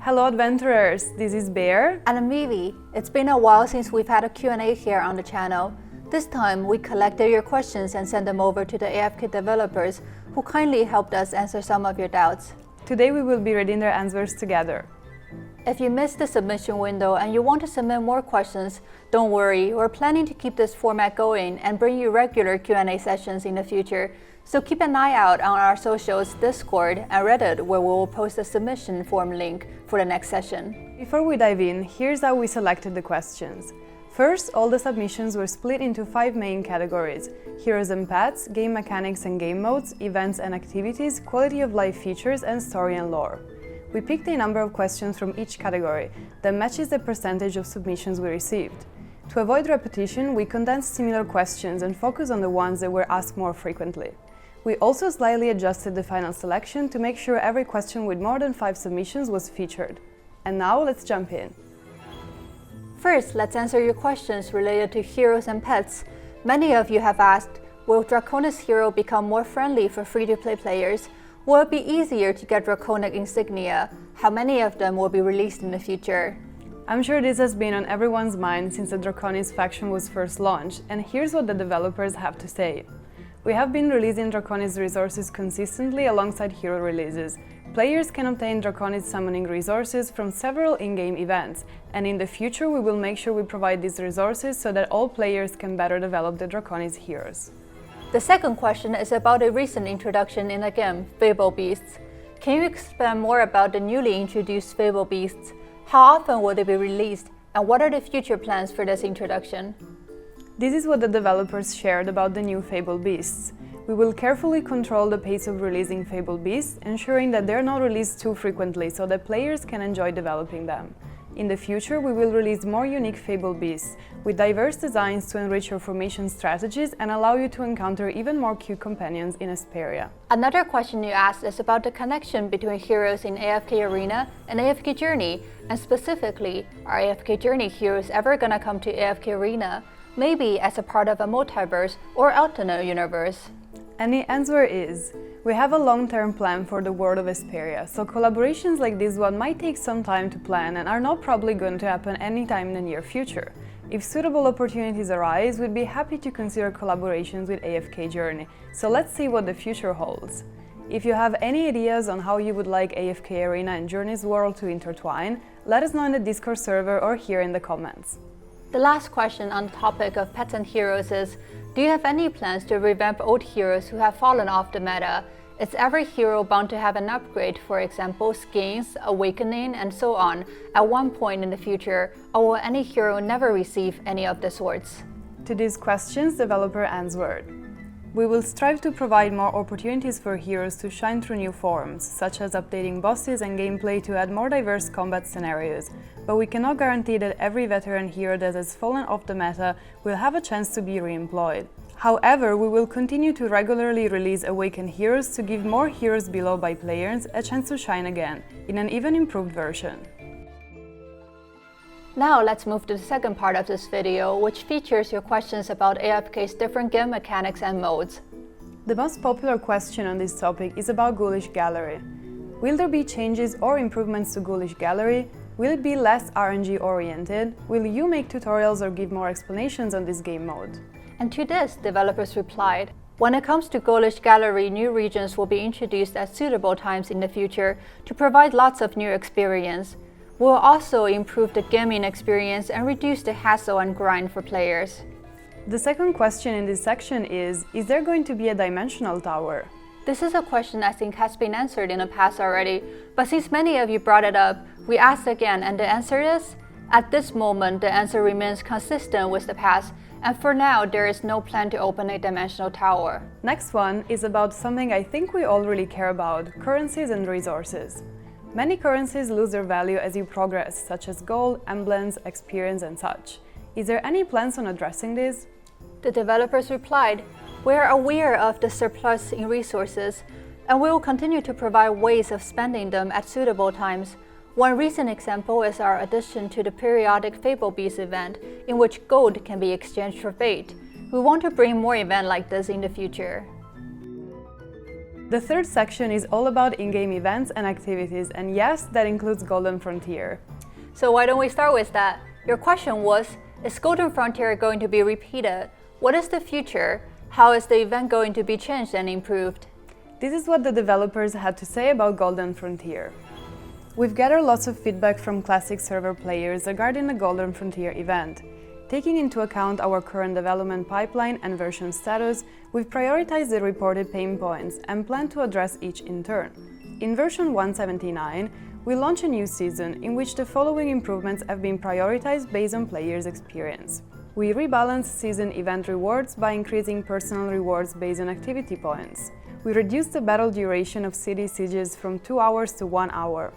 Hello adventurers, this is Bear. And I'm Vivi. It's been a while since we've had a Q&A here on the channel. This time, we collected your questions and sent them over to the AFK developers, who kindly helped us answer some of your doubts. Today we will be reading their answers together. If you missed the submission window and you want to submit more questions, don't worry, we're planning to keep this format going and bring you regular Q&A sessions in the future. So keep an eye out on our socials, Discord, and Reddit, where we will post a submission form link for the next session. Before we dive in, here's how we selected the questions. First, all the submissions were split into 5 main categories: heroes and pets, game mechanics and game modes, events and activities, quality of life features, and story and lore. We picked a number of questions from each category that matches the percentage of submissions we received. To avoid repetition, we condensed similar questions and focused on the ones that were asked more frequently. We also slightly adjusted the final selection to make sure every question with more than 5 submissions was featured. And now let's jump in. First, let's answer your questions related to heroes and pets. Many of you have asked, will Draconis hero become more friendly for free-to-play players? Will it be easier to get Draconic insignia? How many of them will be released in the future? I'm sure this has been on everyone's mind since the Draconis faction was first launched, and here's what the developers have to say. We have been releasing Draconis resources consistently alongside hero releases. Players can obtain Draconis summoning resources from several in-game events, and in the future we will make sure we provide these resources so that all players can better develop the Draconis heroes. The second question is about a recent introduction in the game, Fable Beasts. Can you expand more about the newly introduced Fable Beasts? How often will they be released, and what are the future plans for this introduction? This is what the developers shared about the new Fable Beasts. We will carefully control the pace of releasing Fable Beasts, ensuring that they're not released too frequently so that players can enjoy developing them. In the future, we will release more unique Fable Beasts, with diverse designs to enrich your formation strategies and allow you to encounter even more cute companions in Asperia. Another question you asked is about the connection between heroes in AFK Arena and AFK Journey, and specifically, are AFK Journey heroes ever gonna come to AFK Arena? Maybe as a part of a multiverse or alternate universe? And the answer is, we have a long-term plan for the world of Asperia, so collaborations like this one might take some time to plan and are not probably going to happen anytime in the near future. If suitable opportunities arise, we'd be happy to consider collaborations with AFK Journey, so let's see what the future holds. If you have any ideas on how you would like AFK Arena and Journey's world to intertwine, let us know in the Discord server or here in the comments. The last question on the topic of pets and heroes is, do you have any plans to revamp old heroes who have fallen off the meta? Is every hero bound to have an upgrade, for example, skins, awakening, and so on, at one point in the future, or will any hero never receive any of the sorts? To these questions, developer answered. We will strive to provide more opportunities for heroes to shine through new forms, such as updating bosses and gameplay to add more diverse combat scenarios, but we cannot guarantee that every veteran hero that has fallen off the meta will have a chance to be re-employed. However, we will continue to regularly release awakened heroes to give more heroes below by players a chance to shine again, in an even improved version. Now let's move to the second part of this video, which features your questions about AFK's different game mechanics and modes. The most popular question on this topic is about Ghoulish Gallery. Will there be changes or improvements to Ghoulish Gallery? Will it be less RNG oriented? Will you make tutorials or give more explanations on this game mode? And to this, developers replied, when it comes to Ghoulish Gallery, new regions will be introduced at suitable times in the future to provide lots of new experience. We'll also improve the gaming experience and reduce the hassle and grind for players. The second question in this section is there going to be a dimensional tower? This is a question I think has been answered in the past already, but since many of you brought it up, we asked again, and the answer is, at this moment the answer remains consistent with the past, and for now there is no plan to open a dimensional tower. Next one is about something I think we all really care about, currencies and resources. Many currencies lose their value as you progress, such as gold, emblems, experience, and such. Is there any plans on addressing this? The developers replied, we are aware of the surplus in resources, and we will continue to provide ways of spending them at suitable times. One recent example is our addition to the periodic Fable Beast event, in which gold can be exchanged for fate. We want to bring more events like this in the future. The third section is all about in-game events and activities, and yes, that includes Golden Frontier. So why don't we start with that? Your question was, is Golden Frontier going to be repeated? What is the future? How is the event going to be changed and improved? This is what the developers had to say about Golden Frontier. We've gathered lots of feedback from Classic server players regarding the Golden Frontier event. Taking into account our current development pipeline and version status, we've prioritized the reported pain points and plan to address each in turn. In version 179, we launch a new season in which the following improvements have been prioritized based on players' experience. We rebalance season event rewards by increasing personal rewards based on activity points. We reduced the battle duration of city sieges from 2 hours to 1 hour.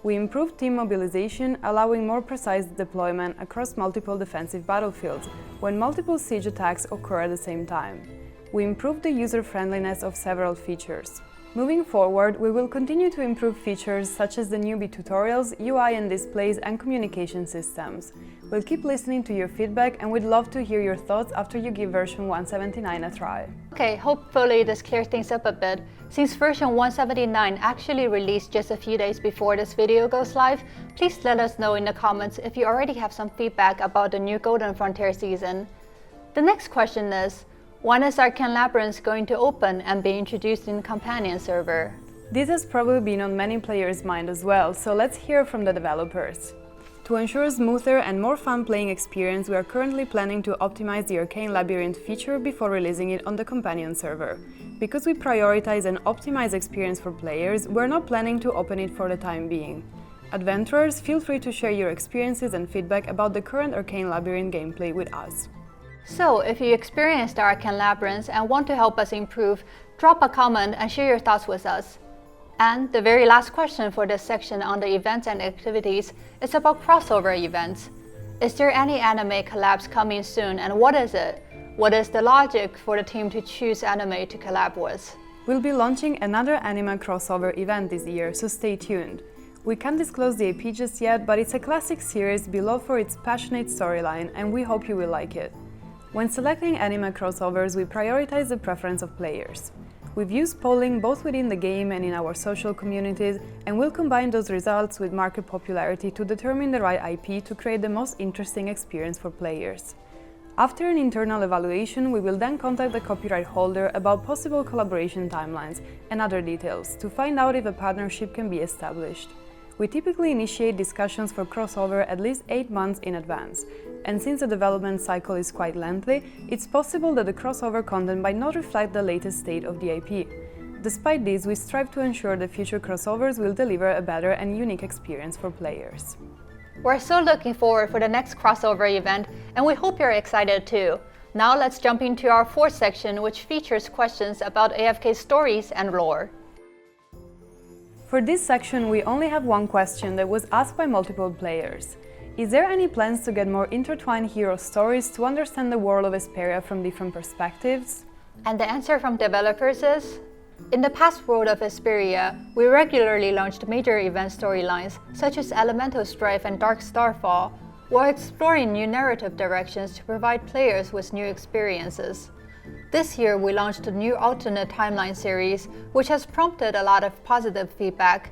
We improved team mobilization, allowing more precise deployment across multiple defensive battlefields when multiple siege attacks occur at the same time. We improved the user-friendliness of several features. Moving forward, we will continue to improve features such as the newbie tutorials, UI and displays, and communication systems. We'll keep listening to your feedback and we'd love to hear your thoughts after you give version 179 a try. Okay, hopefully this clears things up a bit. Since version 179 actually released just a few days before this video goes live, please let us know in the comments if you already have some feedback about the new Golden Frontier season. The next question is, when is Arcane Labyrinth going to open and be introduced in the companion server? This has probably been on many players' mind as well, so let's hear from the developers. To ensure a smoother and more fun playing experience, we are currently planning to optimize the Arcane Labyrinth feature before releasing it on the companion server. Because we prioritize an optimized experience for players, we're not planning to open it for the time being. Adventurers, feel free to share your experiences and feedback about the current Arcane Labyrinth gameplay with us. So, if you experienced Arcane Labyrinth and want to help us improve, drop a comment and share your thoughts with us. And the very last question for this section on the events and activities is about crossover events. Is there any anime collabs coming soon, and what is it? What is the logic for the team to choose anime to collab with? We'll be launching another anime crossover event this year, so stay tuned. We can't disclose the IP just yet, but it's a classic series beloved for its passionate storyline, and we hope you will like it. When selecting anime crossovers, we prioritize the preference of players. We've used polling both within the game and in our social communities, and we'll combine those results with market popularity to determine the right IP to create the most interesting experience for players. After an internal evaluation, we will then contact the copyright holder about possible collaboration timelines and other details to find out if a partnership can be established. We typically initiate discussions for crossover at least 8 months in advance, and since the development cycle is quite lengthy, it's possible that the crossover content might not reflect the latest state of the IP. Despite this, we strive to ensure that future crossovers will deliver a better and unique experience for players. We're so looking forward for the next crossover event, and we hope you're excited too. Now let's jump into our fourth section, which features questions about AFK stories and lore. For this section, we only have one question that was asked by multiple players. Is there any plans to get more intertwined hero stories to understand the world of Vesperia from different perspectives? And the answer from developers is, in the past world of Vesperia, we regularly launched major event storylines such as Elemental Strife and Dark Starfall, while exploring new narrative directions to provide players with new experiences. This year, we launched a new alternate timeline series, which has prompted a lot of positive feedback.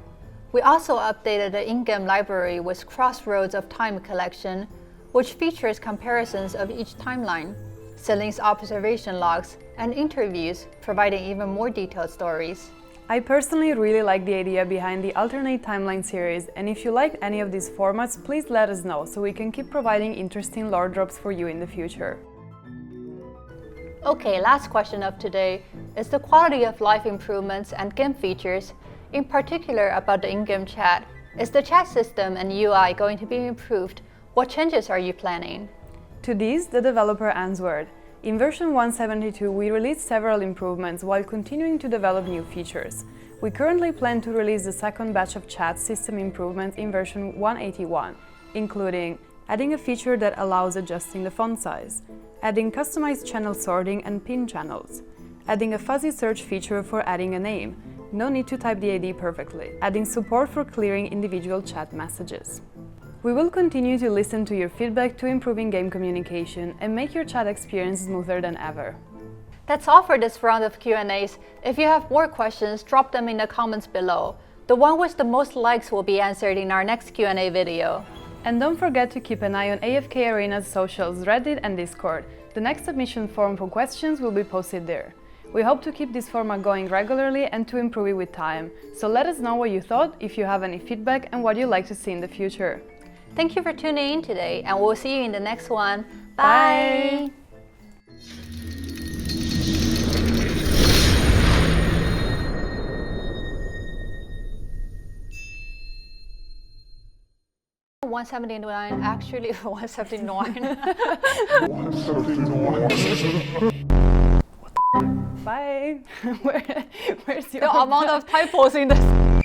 We also updated the in-game library with Crossroads of Time collection, which features comparisons of each timeline, Celine's observation logs, and interviews, providing even more detailed stories. I personally really like the idea behind the alternate timeline series, and if you like any of these formats, please let us know so we can keep providing interesting lore drops for you in the future. Okay, last question of today is the quality of life improvements and game features, in particular about the in-game chat. Is the chat system and UI going to be improved? What changes are you planning? To this, the developer answered. In version 172, we released several improvements while continuing to develop new features. We currently plan to release the second batch of chat system improvements in version 181, including adding a feature that allows adjusting the font size, adding customized channel sorting and pin channels, adding a fuzzy search feature for adding a name, no need to type the ID perfectly, adding support for clearing individual chat messages. We will continue to listen to your feedback to improve in-game communication and make your chat experience smoother than ever. That's all for this round of Q&As. If you have more questions, drop them in the comments below. The one with the most likes will be answered in our next Q&A video. And don't forget to keep an eye on AFK Arena's socials, Reddit and Discord. The next submission form for questions will be posted there. We hope to keep this format going regularly and to improve it with time. So let us know what you thought, if you have any feedback, and what you'd like to see in the future. Thank you for tuning in today, and we'll see you in the next one. Bye! Bye. $179, actually $179. Bye. Where's your The amount of typos in this.